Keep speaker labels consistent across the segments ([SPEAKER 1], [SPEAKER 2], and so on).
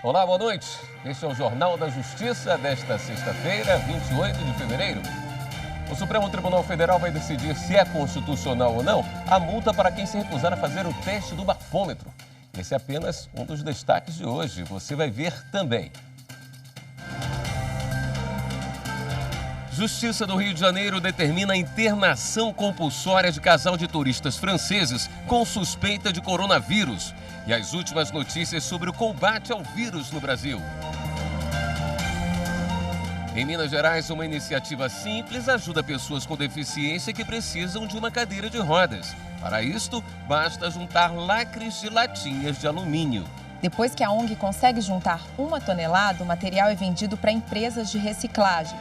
[SPEAKER 1] Olá, boa noite. Este é o Jornal da Justiça desta sexta-feira, 28 de fevereiro. O Supremo Tribunal Federal vai decidir se é constitucional ou não a multa para quem se recusar a fazer o teste do bafômetro. Esse é apenas um dos destaques de hoje. Você vai ver também. Justiça do Rio de Janeiro determina a internação compulsória de casal de turistas franceses com suspeita de coronavírus. E as últimas notícias sobre o combate ao vírus no Brasil. Em Minas Gerais, uma iniciativa simples ajuda pessoas com deficiência que precisam de uma cadeira de rodas. Para isto, basta juntar lacres de latinhas de alumínio.
[SPEAKER 2] Depois que a ONG consegue juntar 1 tonelada, o material é vendido para empresas de reciclagem.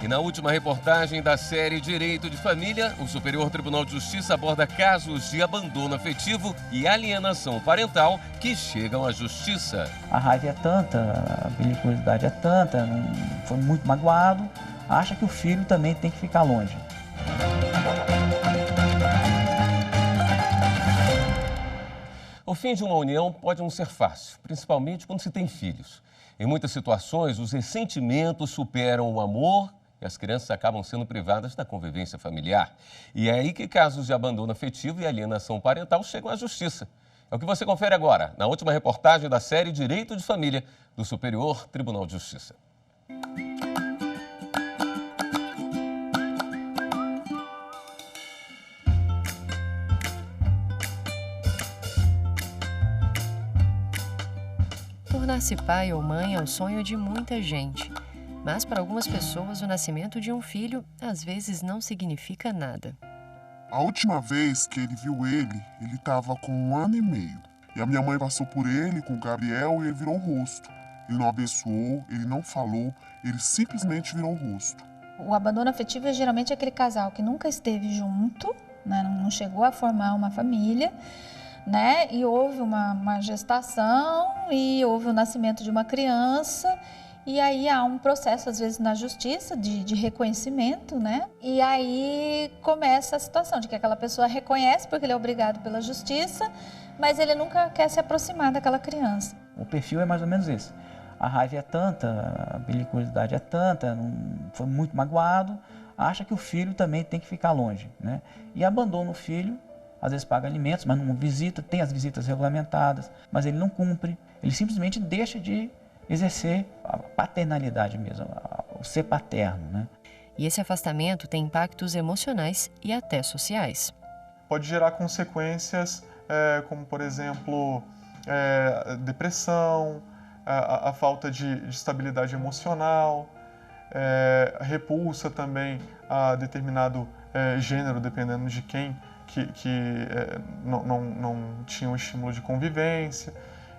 [SPEAKER 1] E na última reportagem da série Direito de Família, o Superior Tribunal de Justiça aborda casos de abandono afetivo e alienação parental que chegam à justiça.
[SPEAKER 3] A raiva é tanta, a periculosidade é tanta, foi muito magoado, acha que o filho também tem que ficar longe.
[SPEAKER 1] O fim de uma união pode não ser fácil, principalmente quando se tem filhos. Em muitas situações, os ressentimentos superam o amor e as crianças acabam sendo privadas da convivência familiar. E é aí que casos de abandono afetivo e alienação parental chegam à justiça. É o que você confere agora, na última reportagem da série Direito de Família, do Superior Tribunal de Justiça.
[SPEAKER 4] Tornar-se pai ou mãe é o sonho de muita gente. Mas para algumas pessoas, o nascimento de um filho às vezes não significa nada.
[SPEAKER 5] A última vez que ele viu ele estava com 1 ano e meio. E a minha mãe passou por ele com o Gabriel e ele virou o rosto. Ele não abençoou, ele não falou, ele simplesmente virou o rosto.
[SPEAKER 6] O abandono afetivo é geralmente aquele casal que nunca esteve junto, né, não chegou a formar uma família, né, e houve uma gestação e houve o nascimento de uma criança. E aí há um processo, às vezes, na justiça de reconhecimento, né? E aí começa a situação de que aquela pessoa reconhece porque ele é obrigado pela justiça, mas ele nunca quer se aproximar daquela criança.
[SPEAKER 3] O perfil é mais ou menos esse. A raiva é tanta, a periculosidade é tanta, foi muito magoado, acha que o filho também tem que ficar longe, né? E abandona o filho, às vezes paga alimentos, mas não visita, tem as visitas regulamentadas, mas ele não cumpre, ele simplesmente deixa de exercer a paternalidade mesmo, o ser paterno, né?
[SPEAKER 4] E esse afastamento tem impactos emocionais e até sociais.
[SPEAKER 7] Pode gerar consequências como, por exemplo, depressão, a falta de estabilidade emocional, repulsa também a determinado gênero, dependendo de quem não tinha um estímulo de convivência.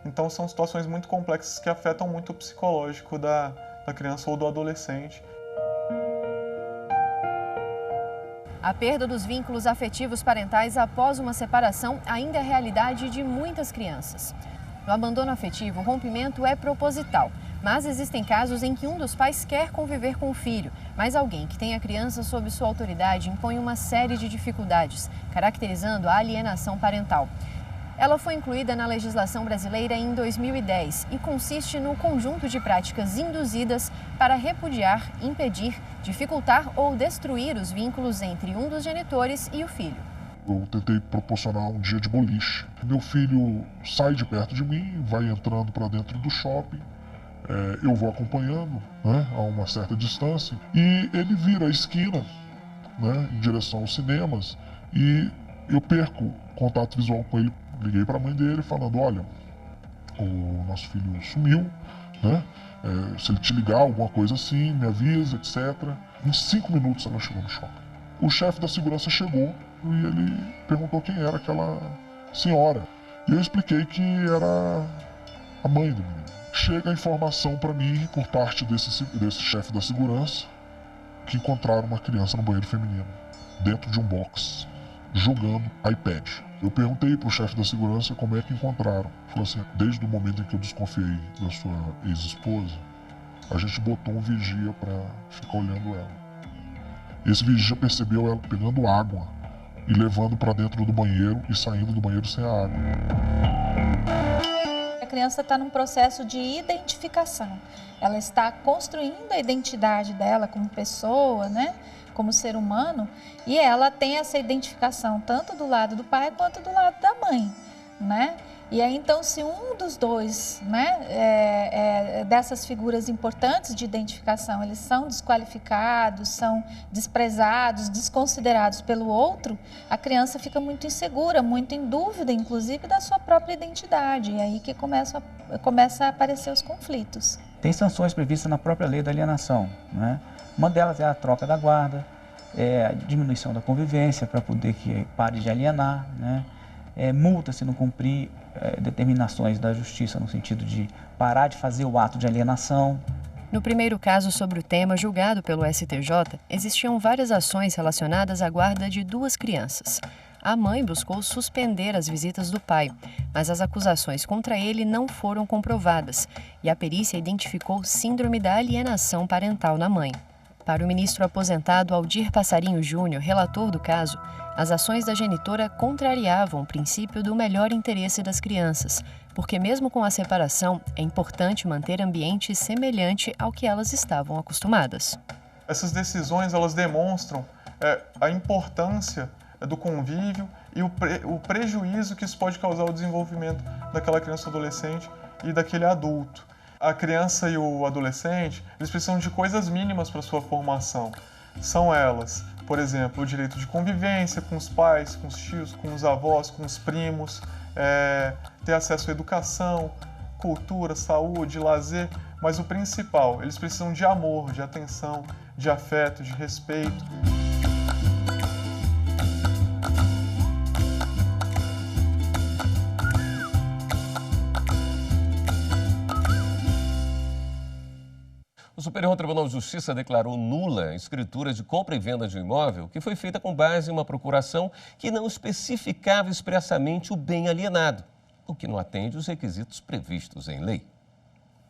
[SPEAKER 7] Então, são situações muito complexas que afetam muito o psicológico da criança ou do adolescente.
[SPEAKER 4] A perda dos vínculos afetivos parentais após uma separação ainda é realidade de muitas crianças. No abandono afetivo, o rompimento é proposital, mas existem casos em que um dos pais quer conviver com o filho, mas alguém que tem a criança sob sua autoridade impõe uma série de dificuldades, caracterizando a alienação parental. Ela foi incluída na legislação brasileira em 2010 e consiste no conjunto de práticas induzidas para repudiar, impedir, dificultar ou destruir os vínculos entre um dos genitores e o filho.
[SPEAKER 5] Eu tentei proporcionar um dia de boliche. Meu filho sai de perto de mim, vai entrando para dentro do shopping, eu vou acompanhando, né, a uma certa distância, e ele vira a esquina, né, em direção aos cinemas, e eu perco contato visual com ele. Liguei para a mãe dele falando, olha, o nosso filho sumiu, né? Se ele te ligar, alguma coisa assim, me avisa, etc. Em 5 minutos ela chegou no shopping. O chefe da segurança chegou e ele perguntou quem era aquela senhora. E eu expliquei que era a mãe do menino. Chega a informação para mim, por parte desse chefe da segurança, que encontraram uma criança no banheiro feminino, dentro de um box, jogando iPad. Eu perguntei para o chefe da segurança como é que encontraram. Ele falou assim, desde o momento em que eu desconfiei da sua ex-esposa, a gente botou um vigia para ficar olhando ela. Esse vigia percebeu ela pegando água e levando para dentro do banheiro e saindo do banheiro sem a água.
[SPEAKER 6] criança está num processo de identificação. Ela está construindo a identidade dela como pessoa, né? Como ser humano, e ela tem essa identificação tanto do lado do pai quanto do lado da mãe, né? E aí, então, se um dos dois, né, dessas figuras importantes de identificação, eles são desqualificados, são desprezados, desconsiderados pelo outro, a criança fica muito insegura, muito em dúvida, inclusive, da sua própria identidade. E aí que começa a aparecer os conflitos. Tem sanções previstas na própria lei da alienação, né? Uma delas é a troca da guarda, a diminuição da convivência para poder que pare de alienar, né? Multa se não cumprir determinações da justiça no sentido de parar de fazer o ato de alienação.
[SPEAKER 4] No primeiro caso sobre o tema julgado pelo STJ, existiam várias ações relacionadas à guarda de 2 crianças. A mãe buscou suspender as visitas do pai, mas as acusações contra ele não foram comprovadas e a perícia identificou síndrome da alienação parental na mãe. Para o ministro aposentado Aldir Passarinho Júnior, relator do caso, as ações da genitora contrariavam o princípio do melhor interesse das crianças, porque mesmo com a separação, é importante manter ambiente semelhante ao que elas estavam acostumadas.
[SPEAKER 7] Essas decisões, elas demonstram a importância do convívio e o prejuízo que isso pode causar ao desenvolvimento daquela criança ou adolescente e daquele adulto. A criança e o adolescente, eles precisam de coisas mínimas para sua formação. São elas, por exemplo, o direito de convivência com os pais, com os tios, com os avós, com os primos, ter acesso à educação, cultura, saúde, lazer, mas o principal, eles precisam de amor, de atenção, de afeto, de respeito.
[SPEAKER 1] O Superior Tribunal de Justiça declarou nula a escritura de compra e venda de um imóvel que foi feita com base em uma procuração que não especificava expressamente o bem alienado, o que não atende os requisitos previstos em lei.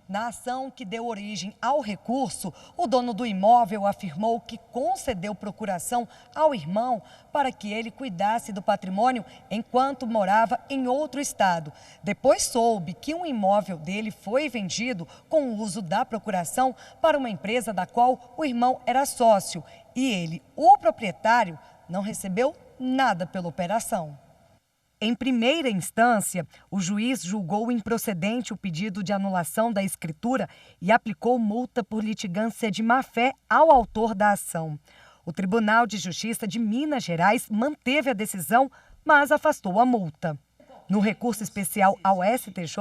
[SPEAKER 8] Na ação que deu origem ao recurso, o dono do imóvel afirmou que concedeu procuração ao irmão para que ele cuidasse do patrimônio enquanto morava em outro estado. Depois soube que um imóvel dele foi vendido com o uso da procuração para uma empresa da qual o irmão era sócio e ele, o proprietário, não recebeu nada pela operação. Em primeira instância, o juiz julgou improcedente o pedido de anulação da escritura e aplicou multa por litigância de má-fé ao autor da ação. O Tribunal de Justiça de Minas Gerais manteve a decisão, mas afastou a multa. No recurso especial ao STJ,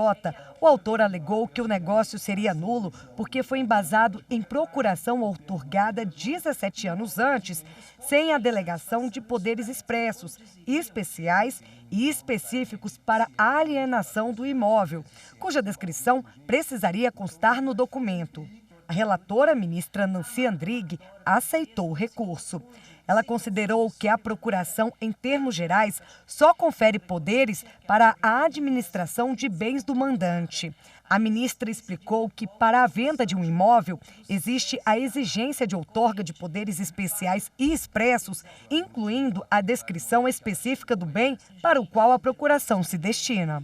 [SPEAKER 8] o autor alegou que o negócio seria nulo porque foi embasado em procuração outorgada 17 anos antes, sem a delegação de poderes expressos, especiais e específicos para a alienação do imóvel, cuja descrição precisaria constar no documento. A relatora, ministra Nancy Andrighi, aceitou o recurso. Ela considerou que a procuração, em termos gerais, só confere poderes para a administração de bens do mandante. A ministra explicou que, para a venda de um imóvel, existe a exigência de outorga de poderes especiais e expressos, incluindo a descrição específica do bem para o qual a procuração se destina.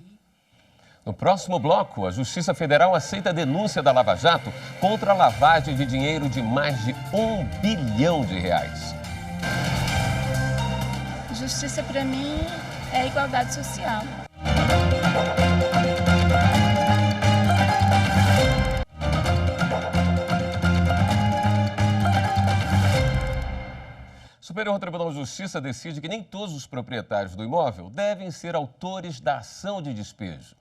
[SPEAKER 1] No próximo bloco, a Justiça Federal aceita a denúncia da Lava Jato contra a lavagem de dinheiro de mais de R$1 bilhão.
[SPEAKER 9] Justiça, para mim, é igualdade social.
[SPEAKER 1] O Superior Tribunal de Justiça decide que nem todos os proprietários do imóvel devem ser autores da ação de despejo.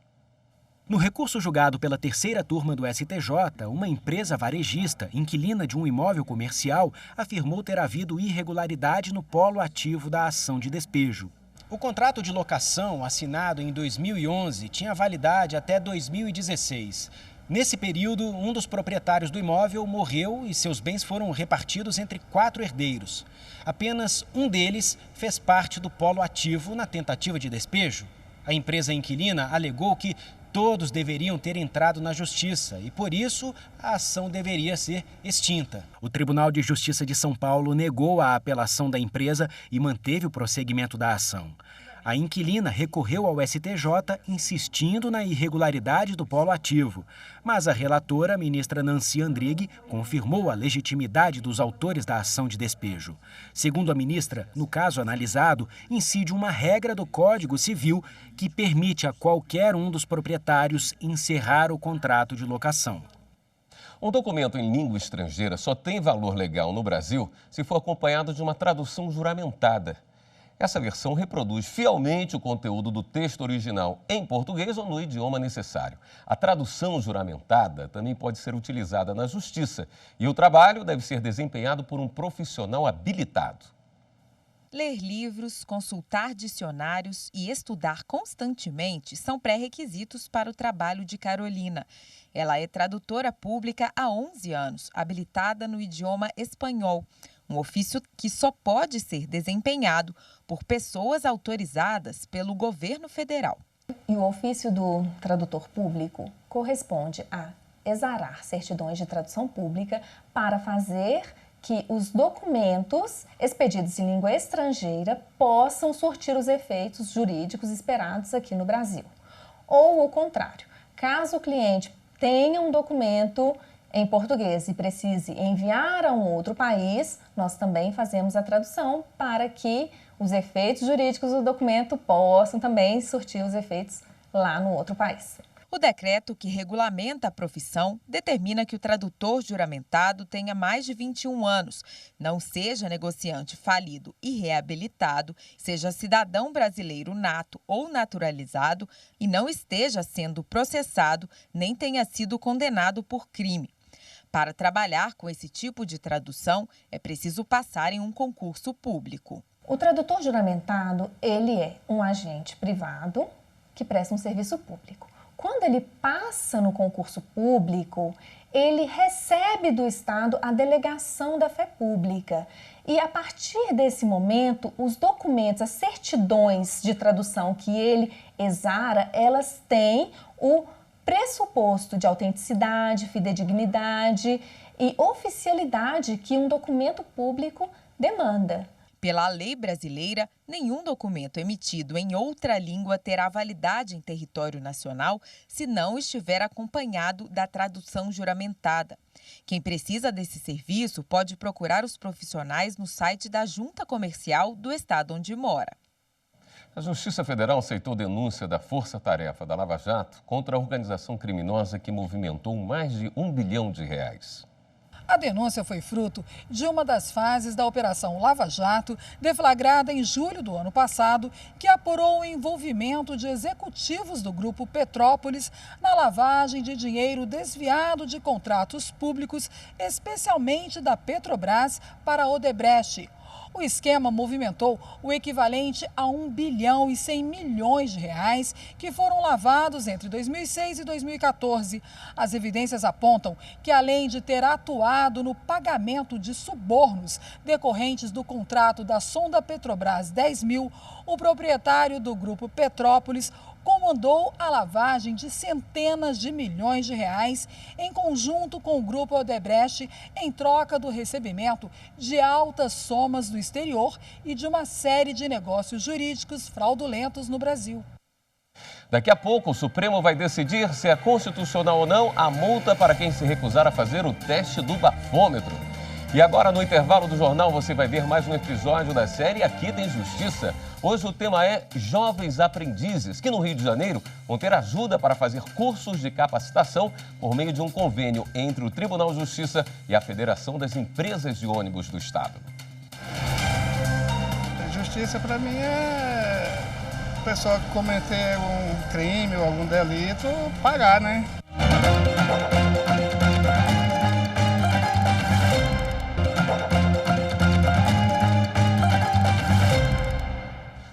[SPEAKER 10] No recurso julgado pela terceira turma do STJ, uma empresa varejista, inquilina de um imóvel comercial, afirmou ter havido irregularidade no polo ativo da ação de despejo. O contrato de locação, assinado em 2011, tinha validade até 2016. Nesse período, um dos proprietários do imóvel morreu e seus bens foram repartidos entre 4 herdeiros. Apenas um deles fez parte do polo ativo na tentativa de despejo. A empresa inquilina alegou que todos deveriam ter entrado na justiça e, por isso, a ação deveria ser extinta. O Tribunal de Justiça de São Paulo negou a apelação da empresa e manteve o prosseguimento da ação. A inquilina recorreu ao STJ insistindo na irregularidade do polo ativo. Mas a relatora, a ministra Nancy Andrighi, confirmou a legitimidade dos autores da ação de despejo. Segundo a ministra, no caso analisado, incide uma regra do Código Civil que permite a qualquer um dos proprietários encerrar o contrato de locação.
[SPEAKER 1] Um documento em língua estrangeira só tem valor legal no Brasil se for acompanhado de uma tradução juramentada. Essa versão reproduz fielmente o conteúdo do texto original em português ou no idioma necessário. A tradução juramentada também pode ser utilizada na justiça e o trabalho deve ser desempenhado por um profissional habilitado.
[SPEAKER 2] Ler livros, consultar dicionários e estudar constantemente são pré-requisitos para o trabalho de Carolina. Ela é tradutora pública há 11 anos, habilitada no idioma espanhol, um ofício que só pode ser desempenhado por pessoas autorizadas pelo governo federal.
[SPEAKER 11] E o ofício do tradutor público corresponde a exarar certidões de tradução pública para fazer que os documentos expedidos em língua estrangeira possam surtir os efeitos jurídicos esperados aqui no Brasil. Ou o contrário, caso o cliente tenha um documento em português e precise enviar a um outro país, nós também fazemos a tradução para que os efeitos jurídicos do documento possam também surtir os efeitos lá no outro país.
[SPEAKER 2] O decreto que regulamenta a profissão determina que o tradutor juramentado tenha mais de 21 anos, não seja negociante falido e reabilitado, seja cidadão brasileiro nato ou naturalizado e não esteja sendo processado nem tenha sido condenado por crime. Para trabalhar com esse tipo de tradução, é preciso passar em um concurso público.
[SPEAKER 11] O tradutor juramentado, ele é um agente privado que presta um serviço público. Quando ele passa no concurso público, ele recebe do Estado a delegação da fé pública. E a partir desse momento, os documentos, as certidões de tradução que ele exara, elas têm o pressuposto de autenticidade, fidedignidade e oficialidade que um documento público demanda.
[SPEAKER 2] Pela lei brasileira, nenhum documento emitido em outra língua terá validade em território nacional se não estiver acompanhado da tradução juramentada. Quem precisa desse serviço pode procurar os profissionais no site da Junta Comercial do estado onde mora.
[SPEAKER 1] A Justiça Federal aceitou denúncia da Força Tarefa da Lava Jato contra a organização criminosa que movimentou mais de R$1 bilhão.
[SPEAKER 12] A denúncia foi fruto de uma das fases da Operação Lava Jato, deflagrada em julho do ano passado, que apurou o envolvimento de executivos do Grupo Petrópolis na lavagem de dinheiro desviado de contratos públicos, especialmente da Petrobras para a Odebrecht. O esquema movimentou o equivalente a R$1 bilhão e 100 milhões que foram lavados entre 2006 e 2014. As evidências apontam que, além de ter atuado no pagamento de subornos decorrentes do contrato da sonda Petrobras 10.000, o proprietário do Grupo Petrópolis comandou a lavagem de centenas de milhões de reais em conjunto com o Grupo Odebrecht em troca do recebimento de altas somas do exterior e de uma série de negócios jurídicos fraudulentos no Brasil.
[SPEAKER 1] Daqui a pouco, o Supremo vai decidir se é constitucional ou não a multa para quem se recusar a fazer o teste do bafômetro. E agora, no intervalo do jornal, você vai ver mais um episódio da série Aqui Tem Justiça. Hoje o tema é Jovens Aprendizes, que no Rio de Janeiro vão ter ajuda para fazer cursos de capacitação por meio de um convênio entre o Tribunal de Justiça e a Federação das Empresas de Ônibus do Estado.
[SPEAKER 13] Justiça, para mim, é o pessoal que cometer um crime ou algum delito pagar, né?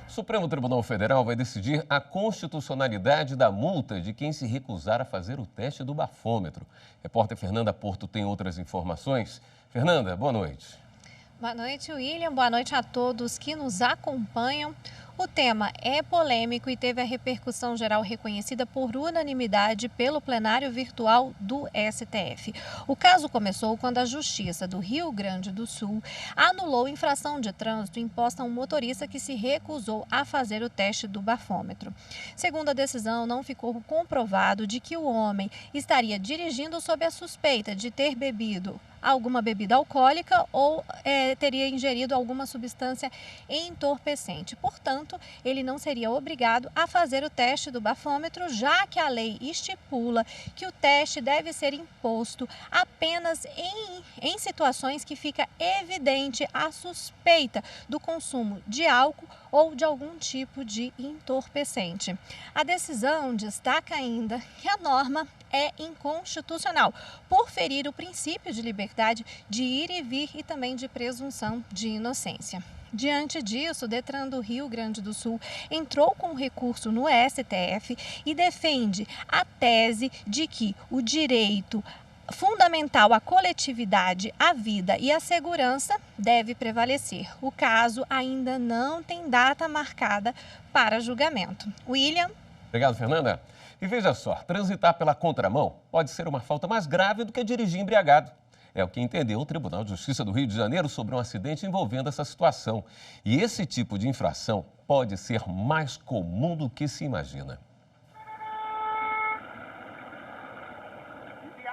[SPEAKER 1] O Supremo Tribunal Federal vai decidir a constitucionalidade da multa de quem se recusar a fazer o teste do bafômetro. Repórter Fernanda Porto tem outras informações. Fernanda, boa noite.
[SPEAKER 14] Boa noite, William. Boa noite a todos que nos acompanham.
[SPEAKER 4] O tema é polêmico e teve a repercussão geral reconhecida por unanimidade pelo plenário virtual do STF. O caso começou quando a Justiça do Rio Grande do Sul anulou infração de trânsito imposta a um motorista que se recusou a fazer o teste do bafômetro. Segundo a decisão, não ficou comprovado de que o homem estaria dirigindo sob a suspeita de ter bebido alguma bebida alcoólica ou teria ingerido alguma substância entorpecente. Portanto, ele não seria obrigado a fazer o teste do bafômetro, já que a lei estipula que o teste deve ser imposto apenas em situações que fica evidente a suspeita do consumo de álcool ou de algum tipo de entorpecente. A decisão destaca ainda que a norma é inconstitucional, por ferir o princípio de liberdade de ir e vir e também de presunção de inocência. Diante disso, o Detran do Rio Grande do Sul entrou com recurso no STF e defende a tese de que o direito fundamental à coletividade, à vida e à segurança deve prevalecer. O caso ainda não tem data marcada para julgamento. William.
[SPEAKER 1] Obrigado, Fernanda. E veja só, transitar pela contramão pode ser uma falta mais grave do que dirigir embriagado. É o que entendeu o Tribunal de Justiça do Rio de Janeiro sobre um acidente envolvendo essa situação. E esse tipo de infração pode ser mais comum do que se imagina.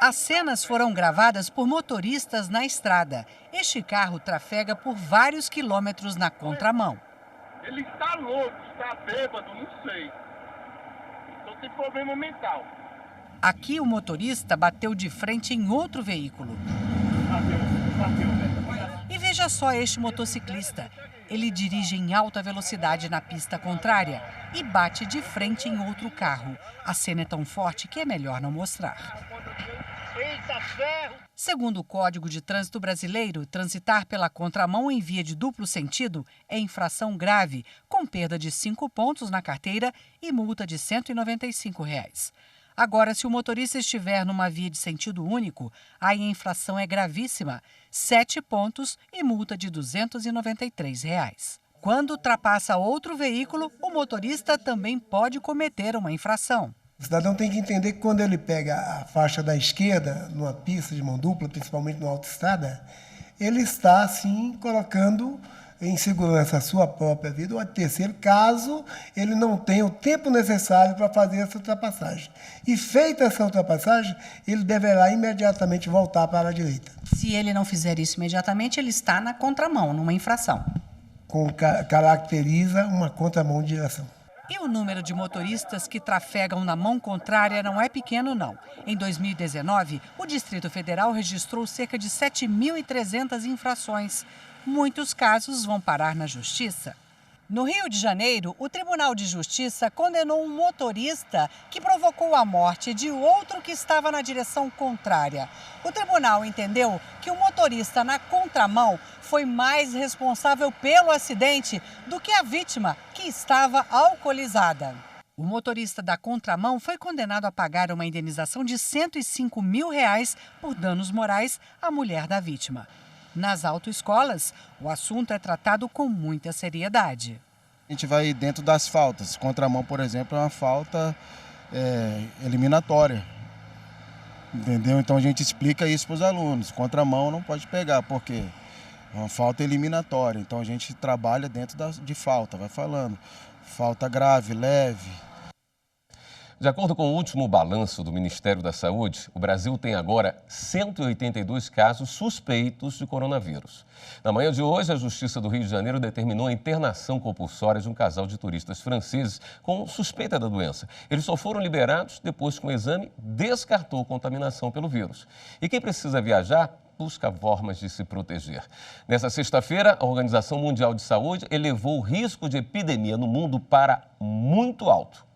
[SPEAKER 14] As cenas foram gravadas por motoristas na estrada. Este carro trafega por vários quilômetros na contramão.
[SPEAKER 15] Ele está louco, está bêbado, não sei. Então tem problema mental.
[SPEAKER 14] Aqui o motorista bateu de frente em outro veículo. E veja só este motociclista. Ele dirige em alta velocidade na pista contrária e bate de frente em outro carro. A cena é tão forte que é melhor não mostrar. Segundo o Código de Trânsito Brasileiro, transitar pela contramão em via de duplo sentido é infração grave, com perda de 5 pontos na carteira e multa de R$ 195. Agora, se o motorista estiver numa via de sentido único, aí a infração é gravíssima, 7 pontos e multa de R$ 293. Quando ultrapassa outro veículo, o motorista também pode cometer uma infração.
[SPEAKER 16] O cidadão tem que entender que quando ele pega a faixa da esquerda, numa pista de mão dupla, principalmente numa autoestrada, ele está, assim, colocando em segurança a sua própria vida ou a terceiro, caso ele não tenha o tempo necessário para fazer essa ultrapassagem. E feita essa ultrapassagem, ele deverá imediatamente voltar para a direita.
[SPEAKER 14] Se ele não fizer isso imediatamente, ele está na contramão, numa infração.
[SPEAKER 16] Caracteriza uma contramão de direção.
[SPEAKER 14] E o número de motoristas que trafegam na mão contrária não é pequeno, não. Em 2019, o Distrito Federal registrou cerca de 7.300 infrações. Muitos casos vão parar na Justiça. No Rio de Janeiro, o Tribunal de Justiça condenou um motorista que provocou a morte de outro que estava na direção contrária. O tribunal entendeu que o motorista na contramão foi mais responsável pelo acidente do que a vítima, que estava alcoolizada. O motorista da contramão foi condenado a pagar uma indenização de R$ 105 mil por danos morais à mulher da vítima. Nas autoescolas, o assunto é tratado com muita seriedade.
[SPEAKER 17] A gente vai dentro das faltas. Contramão, por exemplo, é uma falta eliminatória. Entendeu? Então a gente explica isso para os alunos. Contramão não pode pegar, porque é uma falta eliminatória. Então a gente trabalha dentro de falta, vai falando. Falta grave, leve.
[SPEAKER 1] De acordo com o último balanço do Ministério da Saúde, o Brasil tem agora 182 casos suspeitos de coronavírus. Na manhã de hoje, a Justiça do Rio de Janeiro determinou a internação compulsória de um casal de turistas franceses com suspeita da doença. Eles só foram liberados depois que o exame descartou contaminação pelo vírus. E quem precisa viajar busca formas de se proteger. Nessa sexta-feira, a Organização Mundial de Saúde elevou o risco de epidemia no mundo para muito alto.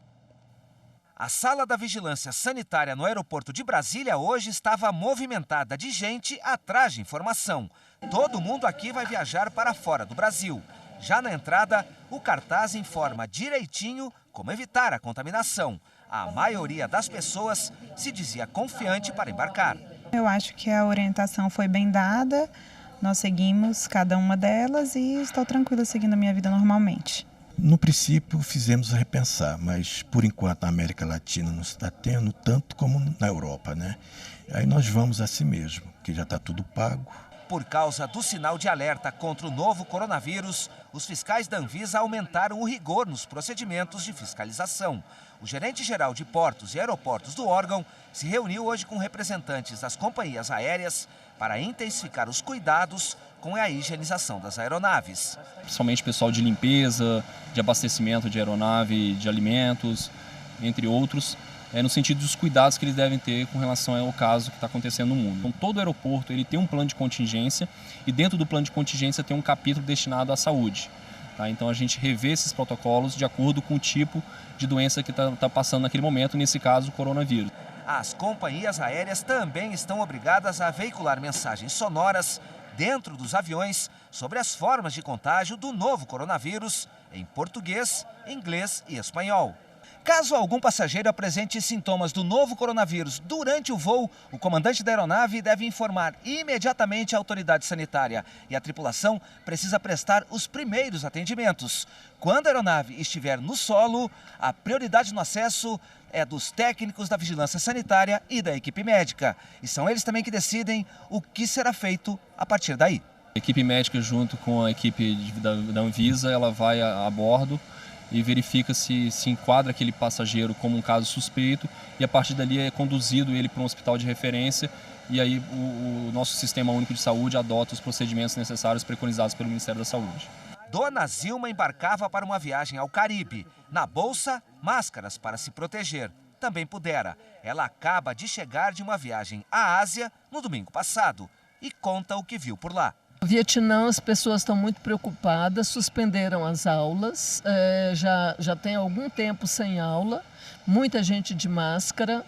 [SPEAKER 18] A sala da vigilância sanitária no aeroporto de Brasília hoje estava movimentada de gente atrás de informação. Todo mundo aqui vai viajar para fora do Brasil. Já na entrada, o cartaz informa direitinho como evitar a contaminação. A maioria das pessoas se dizia confiante para embarcar.
[SPEAKER 19] Eu acho que a orientação foi bem dada, nós seguimos cada uma delas e estou tranquila seguindo a minha vida normalmente.
[SPEAKER 20] No princípio, fizemos repensar, mas por enquanto a América Latina não está tendo tanto como na Europa, né? Aí nós vamos assim mesmo, que já está tudo pago.
[SPEAKER 18] Por causa do sinal de alerta contra o novo coronavírus, os fiscais da Anvisa aumentaram o rigor nos procedimentos de fiscalização. O gerente-geral de portos e aeroportos do órgão se reuniu hoje com representantes das companhias aéreas para intensificar os cuidados com a higienização das aeronaves.
[SPEAKER 21] Principalmente pessoal de limpeza, de abastecimento de aeronave, de alimentos, entre outros, no sentido dos cuidados que eles devem ter com relação ao caso que está acontecendo no mundo. Então, todo aeroporto ele tem um plano de contingência e dentro do plano de contingência tem um capítulo destinado à saúde. Tá? Então a gente revê esses protocolos de acordo com o tipo de doença que está passando naquele momento, nesse caso o coronavírus.
[SPEAKER 18] As companhias aéreas também estão obrigadas a veicular mensagens sonoras dentro dos aviões sobre as formas de contágio do novo coronavírus em português, inglês e espanhol. Caso algum passageiro apresente sintomas do novo coronavírus durante o voo, o comandante da aeronave deve informar imediatamente a autoridade sanitária e a tripulação precisa prestar os primeiros atendimentos. Quando a aeronave estiver no solo, a prioridade no acesso é dos técnicos da vigilância sanitária e da equipe médica. E são eles também que decidem o que será feito a partir daí.
[SPEAKER 21] A equipe médica, junto com a equipe da Anvisa, ela vai a bordo e verifica se enquadra aquele passageiro como um caso suspeito e a partir dali é conduzido ele para um hospital de referência e aí o nosso Sistema Único de Saúde adota os procedimentos necessários preconizados pelo Ministério da Saúde.
[SPEAKER 18] Dona Zilma embarcava para uma viagem ao Caribe. Na bolsa, máscaras para se proteger. Também pudera. Ela acaba de chegar de uma viagem à Ásia no domingo passado e conta o que viu por lá.
[SPEAKER 22] No Vietnã, as pessoas estão muito preocupadas, suspenderam as aulas, já tem algum tempo sem aula, muita gente de máscara,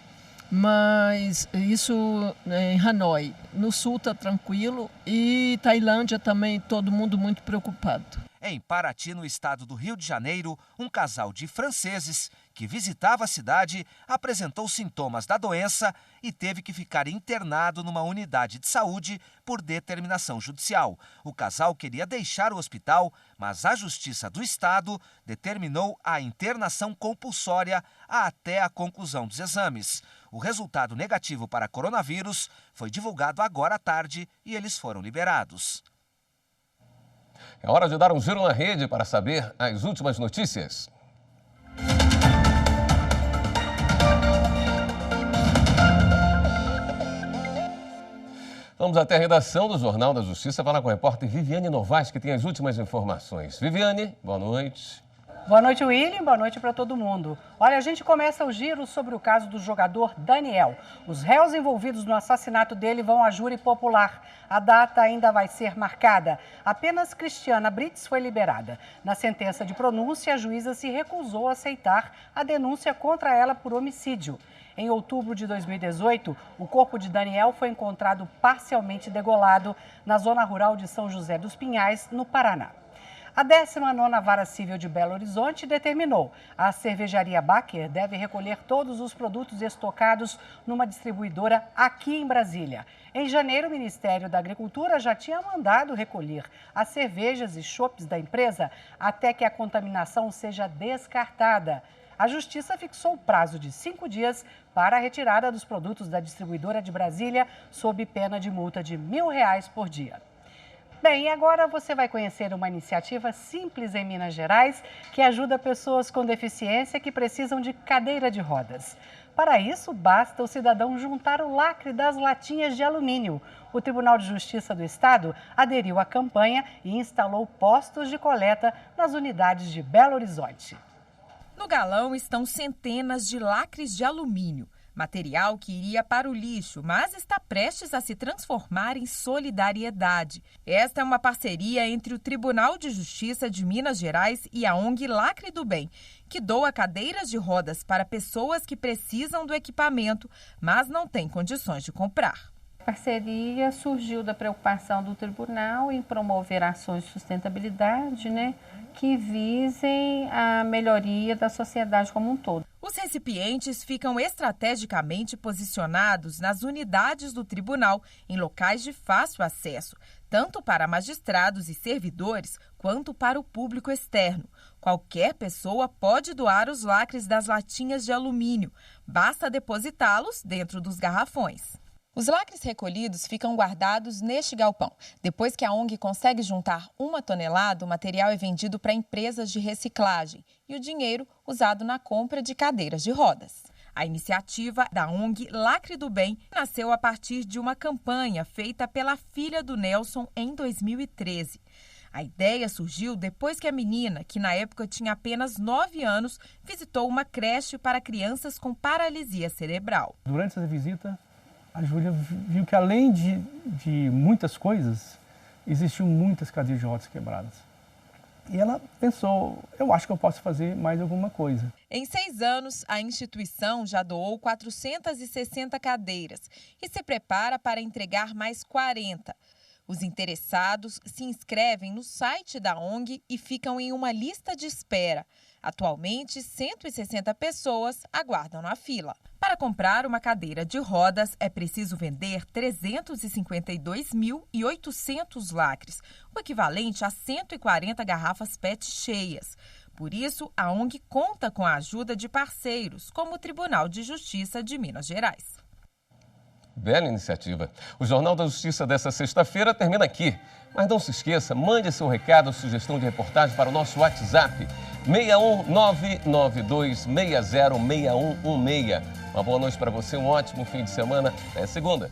[SPEAKER 22] mas isso em Hanoi. No sul está tranquilo e Tailândia também, todo mundo muito preocupado.
[SPEAKER 18] Em Paraty, no estado do Rio de Janeiro, um casal de franceses que visitava a cidade apresentou sintomas da doença e teve que ficar internado numa unidade de saúde por determinação judicial. O casal queria deixar o hospital, mas a Justiça do Estado determinou a internação compulsória até a conclusão dos exames. O resultado negativo para coronavírus foi divulgado agora à tarde e eles foram liberados.
[SPEAKER 1] É hora de dar um giro na rede para saber as últimas notícias. Vamos até a redação do Jornal da Justiça, falar com a repórter Viviane Novaes, que tem as últimas informações. Viviane, boa noite.
[SPEAKER 23] Boa noite, William. Boa noite para todo mundo. Olha, a gente começa o giro sobre o caso do jogador Daniel. Os réus envolvidos no assassinato dele vão a júri popular. A data ainda vai ser marcada. Apenas Cristiana Brits foi liberada. Na sentença de pronúncia, a juíza se recusou a aceitar a denúncia contra ela por homicídio. Em outubro de 2018, o corpo de Daniel foi encontrado parcialmente degolado na zona rural de São José dos Pinhais, no Paraná. A 19ª Vara Civil de Belo Horizonte determinou a cervejaria Baker deve recolher todos os produtos estocados numa distribuidora aqui em Brasília. Em janeiro, o Ministério da Agricultura já tinha mandado recolher as cervejas e chopes da empresa até que a contaminação seja descartada. A Justiça fixou o prazo de 5 dias para a retirada dos produtos da distribuidora de Brasília, sob pena de multa de R$1.000 por dia. Bem, agora você vai conhecer uma iniciativa simples em Minas Gerais que ajuda pessoas com deficiência que precisam de cadeira de rodas. Para isso, basta o cidadão juntar o lacre das latinhas de alumínio. O Tribunal de Justiça do Estado aderiu à campanha e instalou postos de coleta nas unidades de Belo Horizonte.
[SPEAKER 2] No galão estão centenas de lacres de alumínio. Material que iria para o lixo, mas está prestes a se transformar em solidariedade. Esta é uma parceria entre o Tribunal de Justiça de Minas Gerais e a ONG Lacre do Bem, que doa cadeiras de rodas para pessoas que precisam do equipamento, mas não têm condições de comprar.
[SPEAKER 3] parceria surgiu da preocupação do tribunal em promover ações de sustentabilidade, que visem a melhoria da sociedade como um todo.
[SPEAKER 2] Os recipientes ficam estrategicamente posicionados nas unidades do tribunal, em locais de fácil acesso, tanto para magistrados e servidores, quanto para o público externo. Qualquer pessoa pode doar os lacres das latinhas de alumínio, basta depositá-los dentro dos garrafões. Os lacres recolhidos ficam guardados neste galpão. Depois que a ONG consegue juntar 1 tonelada, o material é vendido para empresas de reciclagem e o dinheiro usado na compra de cadeiras de rodas. A iniciativa da ONG Lacre do Bem nasceu a partir de uma campanha feita pela filha do Nelson em 2013. A ideia surgiu depois que a menina, que na época tinha apenas 9 anos, visitou uma creche para crianças com paralisia cerebral.
[SPEAKER 5] Durante essa visita, a Júlia viu que além de muitas coisas, existiam muitas cadeiras de rodas quebradas. E ela pensou, eu acho que eu posso fazer mais alguma coisa.
[SPEAKER 2] Em 6 anos, a instituição já doou 460 cadeiras e se prepara para entregar mais 40. Os interessados se inscrevem no site da ONG e ficam em uma lista de espera. Atualmente, 160 pessoas aguardam na fila. Para comprar uma cadeira de rodas, é preciso vender 352.800 lacres, o equivalente a 140 garrafas PET cheias. Por isso, a ONG conta com a ajuda de parceiros, como o Tribunal de Justiça de Minas Gerais.
[SPEAKER 1] Bela iniciativa. O Jornal da Justiça dessa sexta-feira termina aqui. Mas não se esqueça, mande seu recado ou sugestão de reportagem para o nosso WhatsApp 61992606116. Uma boa noite para você, um ótimo fim de semana. Até segunda.